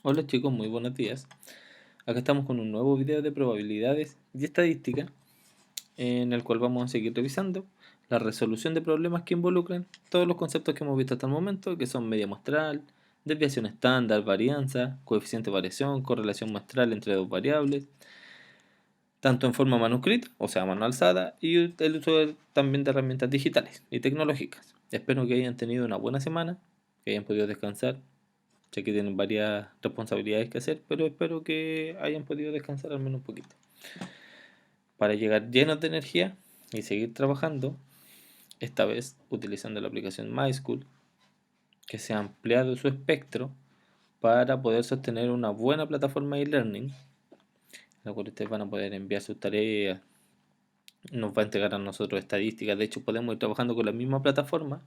Hola chicos, muy buenos días. Acá estamos con un nuevo video de probabilidades y estadística en el cual vamos a seguir revisando la resolución de problemas que involucran todos los conceptos que hemos visto hasta el momento, que son media muestral, desviación estándar, varianza, coeficiente de variación, correlación muestral entre dos variables, tanto en forma manuscrita, o sea, mano alzada, y el uso también de herramientas digitales y tecnológicas. Espero que hayan tenido una buena semana, que hayan podido descansar ya que tienen varias responsabilidades que hacer, pero espero que hayan podido descansar al menos un poquito. Para llegar llenos de energía y seguir trabajando, esta vez utilizando la aplicación MySchool, que se ha ampliado su espectro para poder sostener una buena plataforma de e-learning, en la cual ustedes van a poder enviar sus tareas, nos va a entregar a nosotros estadísticas. De hecho, podemos ir trabajando con la misma plataforma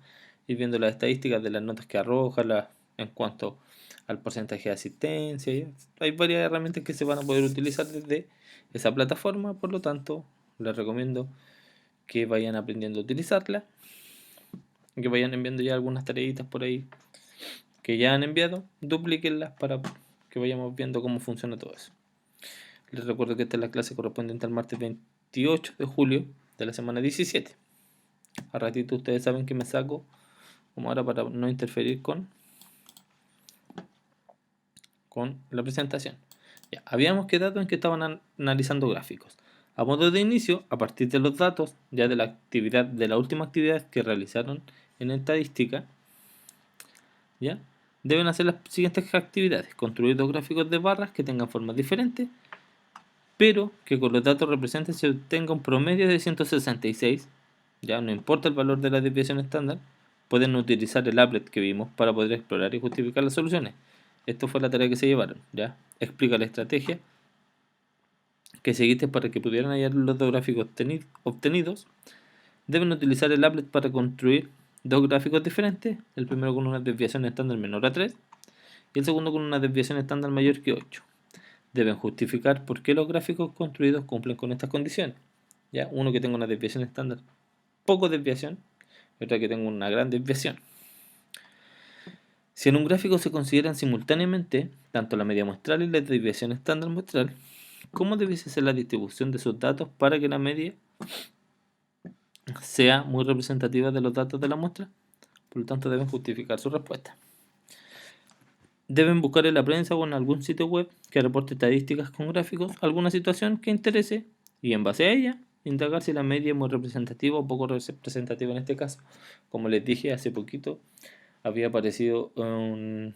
y viendo las estadísticas de las notas que arroja en cuanto al porcentaje de asistencia. Hay varias herramientas que se van a poder utilizar desde esa plataforma, por lo tanto, les recomiendo que vayan aprendiendo a utilizarla, que vayan enviando ya algunas tareitas por ahí que ya han enviado, duplíquenlas para que vayamos viendo cómo funciona todo eso. Les recuerdo que esta es la clase correspondiente al martes 28 de julio de la semana 17. A ratito ustedes saben que me saco como ahora para no interferir con la presentación. Ya, habíamos quedado en que estaban analizando gráficos. A modo de inicio, a partir de los datos ya de la actividad, de la última actividad que realizaron en estadística, ¿ya? Deben hacer las siguientes actividades: construir dos gráficos de barras que tengan formas diferentes, pero que con los datos representen se obtenga un promedio de 166. Ya no importa el valor de la desviación estándar, pueden utilizar el applet que vimos para poder explorar y justificar las soluciones. Esto fue la tarea que se llevaron, ¿ya? Explica la estrategia que seguiste para que pudieran hallar los dos gráficos obtenidos. Deben utilizar el applet para construir dos gráficos diferentes, el primero con una desviación estándar menor a 3 y el segundo con una desviación estándar mayor que 8. Deben justificar por qué los gráficos construidos cumplen con estas condiciones. ¿Ya? Uno que tenga una desviación estándar, poco desviación, y otra que tenga una gran desviación. Si en un gráfico se consideran simultáneamente tanto la media muestral y la desviación estándar muestral, ¿cómo debiese ser la distribución de sus datos para que la media sea muy representativa de los datos de la muestra? Por lo tanto, deben justificar su respuesta. Deben buscar en la prensa o en algún sitio web que reporte estadísticas con gráficos, alguna situación que interese, y en base a ella, indagar si la media es muy representativa o poco representativa en este caso. Como les dije hace poquito, había aparecido una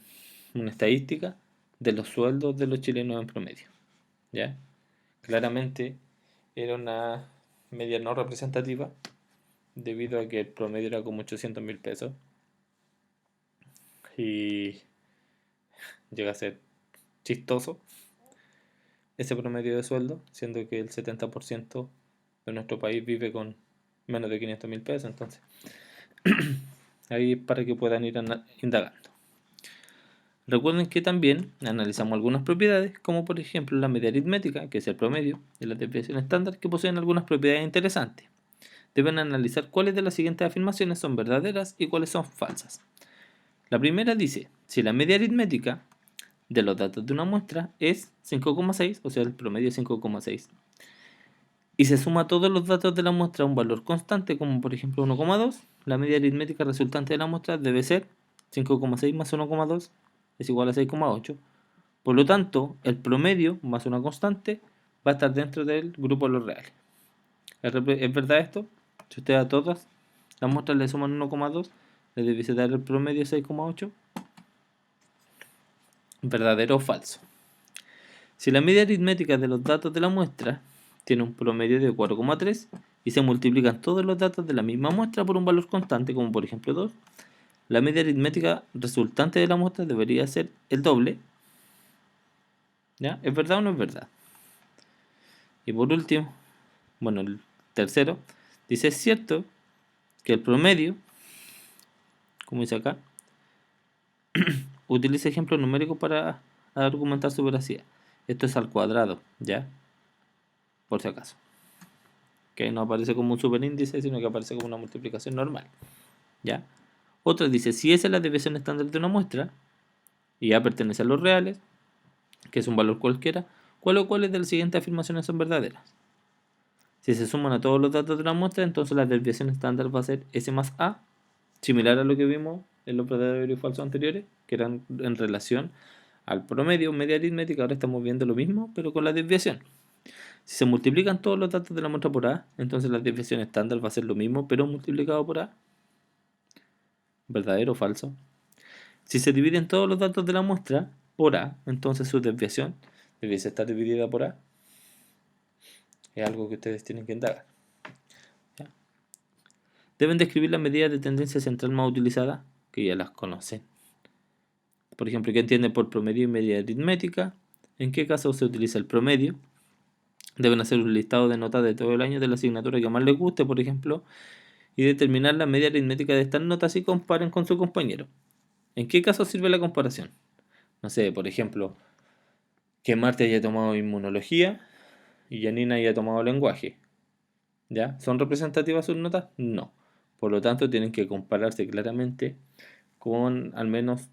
estadística de los sueldos de los chilenos en promedio. ¿Ya? Claramente era una media no representativa debido a que el promedio era como 800.000 pesos y llega a ser chistoso ese promedio de sueldo, siendo que el 70% de nuestro país vive con menos de 500.000 pesos. Entonces, ahí para que puedan ir indagando. Recuerden que también analizamos algunas propiedades, como por ejemplo la media aritmética, que es el promedio, y la desviación estándar, que poseen algunas propiedades interesantes. Deben analizar cuáles de las siguientes afirmaciones son verdaderas y cuáles son falsas. La primera dice: si la media aritmética de los datos de una muestra es 5,6, o sea, el promedio es 5,6, y se suma todos los datos de la muestra a un valor constante, como por ejemplo 1,2, la media aritmética resultante de la muestra debe ser 5,6 más 1,2 es igual a 6,8. Por lo tanto, el promedio más una constante va a estar dentro del grupo de los reales. ¿Es verdad esto? Si ustedes a todas las muestras le suman 1,2, les debe dar el promedio 6,8. ¿Verdadero o falso? Si la media aritmética de los datos de la muestra tiene un promedio de 4,3 y se multiplican todos los datos de la misma muestra por un valor constante, como por ejemplo 2, la media aritmética resultante de la muestra debería ser el doble. ¿Ya? ¿Es verdad o no es verdad? Y por último, bueno, el tercero, dice: es cierto que el promedio, como dice acá, utiliza ejemplos numéricos para argumentar su veracidad. Esto es al cuadrado, ¿ya? Por si acaso. Que no aparece como un superíndice, sino que aparece como una multiplicación normal, ¿ya? Otra dice: si esa es la desviación estándar de una muestra y A pertenece a los reales, que es un valor cualquiera, ¿cuál o cuáles de las siguientes afirmaciones son verdaderas? Si se suman a todos los datos de la muestra, entonces la desviación estándar va a ser S más A, similar a lo que vimos en los verdaderos y falsos anteriores, que eran en relación al promedio, media aritmética. Ahora estamos viendo lo mismo, pero con la desviación. Si se multiplican todos los datos de la muestra por A, entonces la desviación estándar va a ser lo mismo, pero multiplicado por A. ¿Verdadero o falso? Si se dividen todos los datos de la muestra por A, entonces su desviación debiese estar dividida por A. Es algo que ustedes tienen que indagar. ¿Ya? Deben describir las medidas de tendencia central más utilizadas, que ya las conocen. Por ejemplo, ¿qué entienden por promedio y media aritmética? ¿En qué caso se utiliza el promedio? Deben hacer un listado de notas de todo el año de la asignatura que más les guste, por ejemplo, y determinar la media aritmética de estas notas y comparen con su compañero. ¿En qué caso sirve la comparación? No sé, por ejemplo, que Marte haya tomado inmunología y Janina haya tomado lenguaje. ¿Ya? ¿Son representativas sus notas? No. Por lo tanto, tienen que compararse claramente con al menos,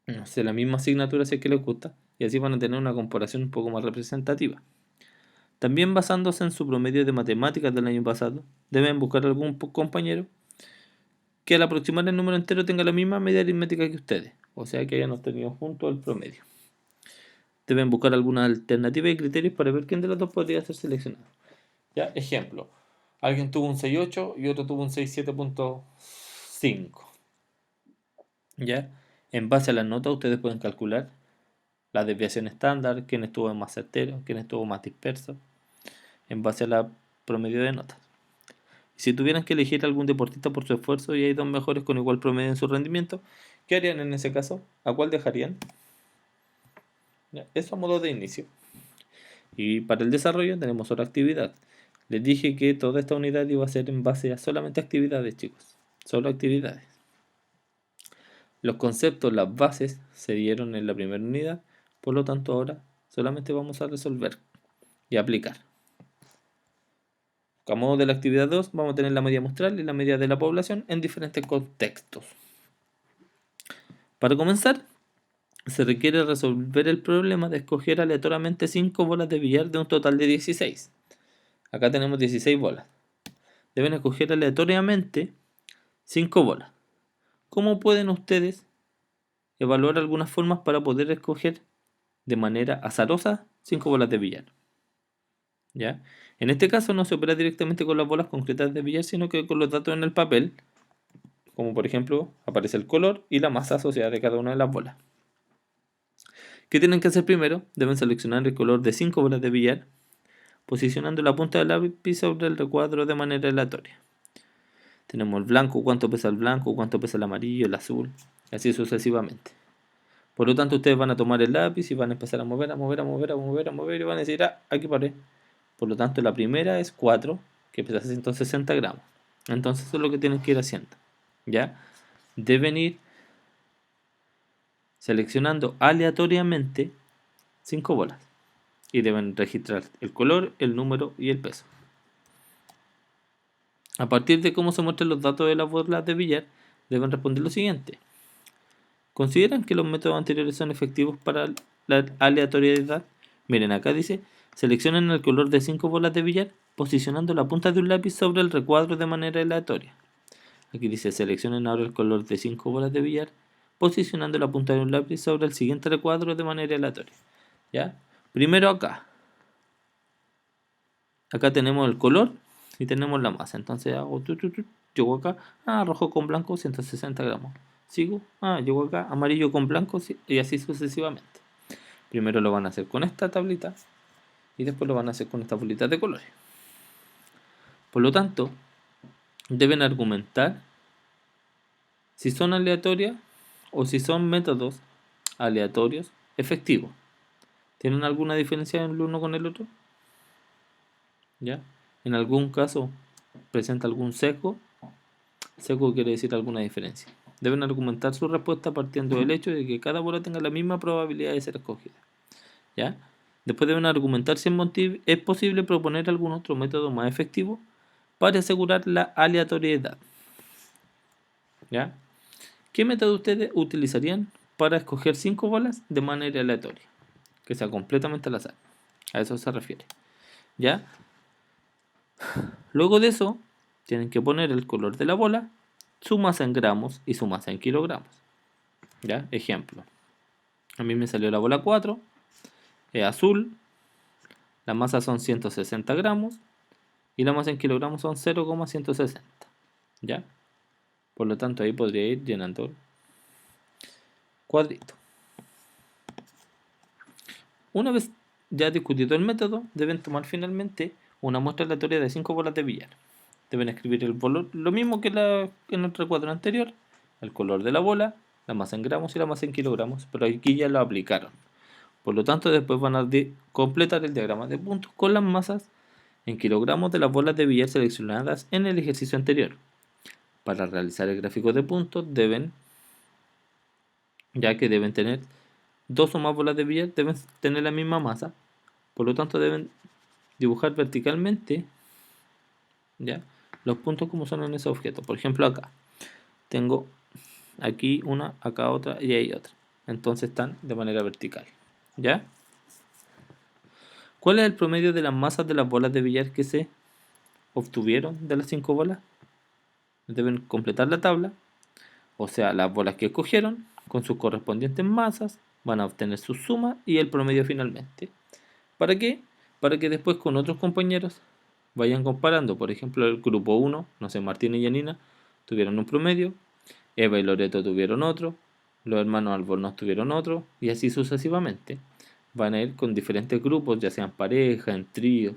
no sé, la misma asignatura si es que les gusta, y así van a tener una comparación un poco más representativa. También basándose en su promedio de matemáticas del año pasado, deben buscar algún compañero que al aproximar el número entero tenga la misma media aritmética que ustedes, o sea que hayan obtenido juntos el promedio. Deben buscar alguna alternativa y criterios para ver quién de los dos podría ser seleccionado. ¿Ya? Ejemplo, alguien tuvo un 6.8 y otro tuvo un 6.7.5. ¿Ya? En base a las notas ustedes pueden calcular la desviación estándar, quién estuvo más certero, quién estuvo más disperso, en base a la promedio de notas. Si tuvieran que elegir algún deportista por su esfuerzo y hay dos mejores con igual promedio en su rendimiento, ¿qué harían en ese caso? ¿A cuál dejarían? ¿Ya? Eso a modo de inicio. Y para el desarrollo tenemos otra actividad. Les dije que toda esta unidad iba a ser en base a solamente actividades, chicos. Solo actividades. Los conceptos, las bases, se dieron en la primera unidad. Por lo tanto, ahora solamente vamos a resolver y aplicar. A modo de la actividad 2, vamos a tener la media muestral y la media de la población en diferentes contextos. Para comenzar, se requiere resolver el problema de escoger aleatoriamente 5 bolas de billar de un total de 16. Acá tenemos 16 bolas. Deben escoger aleatoriamente 5 bolas. ¿Cómo pueden ustedes evaluar algunas formas para poder escoger de manera azarosa 5 bolas de billar? ¿Ya? En este caso no se opera directamente con las bolas concretas de billar, sino que con los datos en el papel, como por ejemplo aparece el color y la masa asociada de cada una de las bolas. ¿Qué tienen que hacer primero? Deben seleccionar el color de 5 bolas de billar, posicionando la punta del lápiz sobre el recuadro de manera aleatoria. Tenemos el blanco, cuánto pesa el blanco, cuánto pesa el amarillo, el azul, y así sucesivamente. Por lo tanto, ustedes van a tomar el lápiz y van a empezar a mover y van a decir, aquí paré. Por lo tanto, la primera es 4, que pesa 160 gramos. Entonces, eso es lo que tienen que ir haciendo. ¿Ya? Deben ir seleccionando aleatoriamente 5 bolas. Y deben registrar el color, el número y el peso. A partir de cómo se muestran los datos de las bolas de billar, deben responder lo siguiente. ¿Consideran que los métodos anteriores son efectivos para la aleatoriedad? Miren, acá dice, seleccionen el color de 5 bolas de billar posicionando la punta de un lápiz sobre el recuadro de manera aleatoria. Aquí dice, seleccionen ahora el color de 5 bolas de billar posicionando la punta de un lápiz sobre el siguiente recuadro de manera aleatoria. ¿Ya? Primero acá. Acá tenemos el color y tenemos la masa. Entonces hago llego acá, rojo con blanco, 160 gramos. Sigo, llego acá, amarillo con blanco y así sucesivamente. Primero lo van a hacer con esta tablita y después lo van a hacer con esta bolita de colores. Por lo tanto, deben argumentar si son aleatorias o si son métodos aleatorios efectivos. ¿Tienen alguna diferencia el uno con el otro? ¿Ya? En algún caso presenta algún sesgo. Sesgo quiere decir alguna diferencia. Deben argumentar su respuesta partiendo del hecho de que cada bola tenga la misma probabilidad de ser escogida. ¿Ya? Después deben argumentar si es posible proponer algún otro método más efectivo para asegurar la aleatoriedad. ¿Ya? ¿Qué método ustedes utilizarían para escoger 5 bolas de manera aleatoria, que sea completamente al azar. A eso se refiere. ¿Ya? Luego de eso, tienen que poner el color de la bola, su masa en gramos y su masa en kilogramos. ¿Ya? Ejemplo. A mí me salió la bola 4, es azul, la masa son 160 gramos y la masa en kilogramos son 0,160. ¿Ya? Por lo tanto, ahí podría ir llenando el cuadrito. Una vez ya discutido el método, deben tomar finalmente una muestra aleatoria de 5 bolas de billar. Deben escribir el valor, lo mismo que en el recuadro anterior, el color de la bola, la masa en gramos y la masa en kilogramos, pero aquí ya lo aplicaron. Por lo tanto, después van a completar el diagrama de puntos con las masas en kilogramos de las bolas de billar seleccionadas en el ejercicio anterior. Para realizar el gráfico de puntos deben tener 2 o más bolas de billar, deben tener la misma masa, por lo tanto deben dibujar verticalmente, ¿ya?, los puntos como son en ese objeto. Por ejemplo, acá tengo aquí una, acá otra y ahí otra, entonces están de manera vertical. ¿Ya? ¿Cuál es el promedio de las masas de las bolas de billar que se obtuvieron de las 5 bolas? Deben completar la tabla, o sea, las bolas que escogieron con sus correspondientes masas van a obtener su suma y el promedio finalmente. ¿Para qué? Para que después con otros compañeros vayan comparando. Por ejemplo, el grupo 1, no sé, Martín y Janina tuvieron un promedio, Eva y Loreto tuvieron otro, los hermanos Albornoz tuvieron otro, y así sucesivamente. Van a ir con diferentes grupos, ya sean pareja, en trío,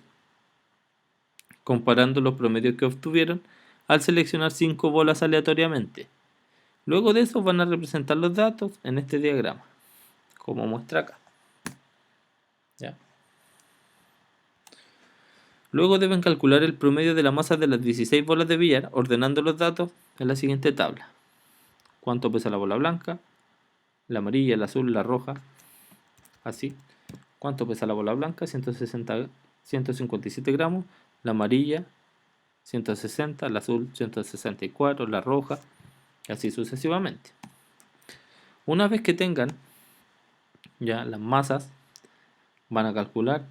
comparando los promedios que obtuvieron al seleccionar 5 bolas aleatoriamente. Luego de eso van a representar los datos en este diagrama, como muestra acá. ¿Ya? Luego deben calcular el promedio de la masa de las 16 bolas de billar ordenando los datos en la siguiente tabla. ¿Cuánto pesa la bola blanca? La amarilla, la azul, la roja. Así. ¿Cuánto pesa la bola blanca? 157 gramos. La amarilla, 160. La azul, 164. La roja. Así sucesivamente. Una vez que tengan ya las masas, van a calcular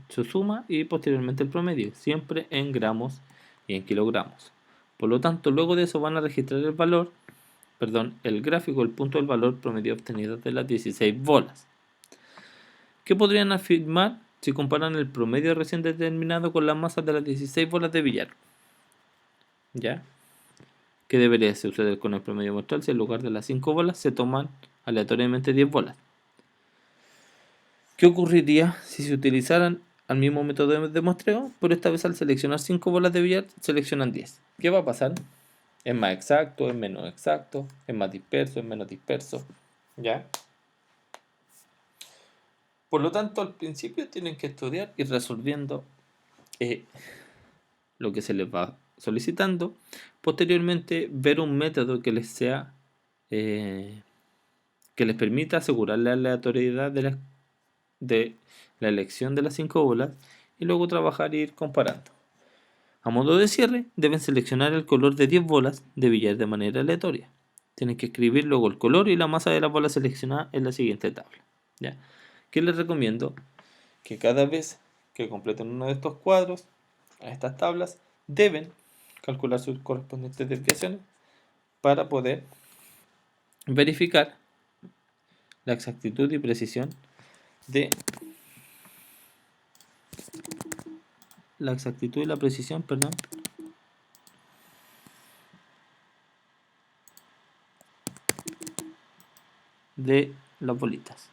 su suma y posteriormente el promedio, siempre en gramos y en kilogramos. Por lo tanto, luego de eso van a registrar el gráfico, el punto del valor promedio obtenido de las 16 bolas. ¿Qué podrían afirmar si comparan el promedio recién determinado con las masas de las 16 bolas de billar? ¿Ya? ¿Qué debería suceder con el promedio muestral si en lugar de las 5 bolas se toman aleatoriamente 10 bolas? ¿Qué ocurriría si se utilizaran al mismo método de muestreo, pero esta vez al seleccionar 5 bolas de billar seleccionan 10? ¿Qué va a pasar? ¿Es más exacto? ¿Es menos exacto? ¿Es más disperso? ¿Es menos disperso? ¿Ya? Por lo tanto, al principio tienen que estudiar y resolviendo lo que se les va solicitando. Posteriormente, ver un método que les sea que les permita asegurar la aleatoriedad de la elección de las 5 bolas y luego trabajar e ir comparando. A modo de cierre, deben seleccionar el color de 10 bolas de billar de manera aleatoria. Tienen que escribir luego el color y la masa de las bolas seleccionadas en la siguiente tabla. ¿Ya? ¿Qué les recomiendo? Que cada vez que completen uno de estos cuadros, a estas tablas, deben calcular sus correspondientes desviaciones para poder verificar la exactitud y precisión de la exactitud y la precisión, de las bolitas.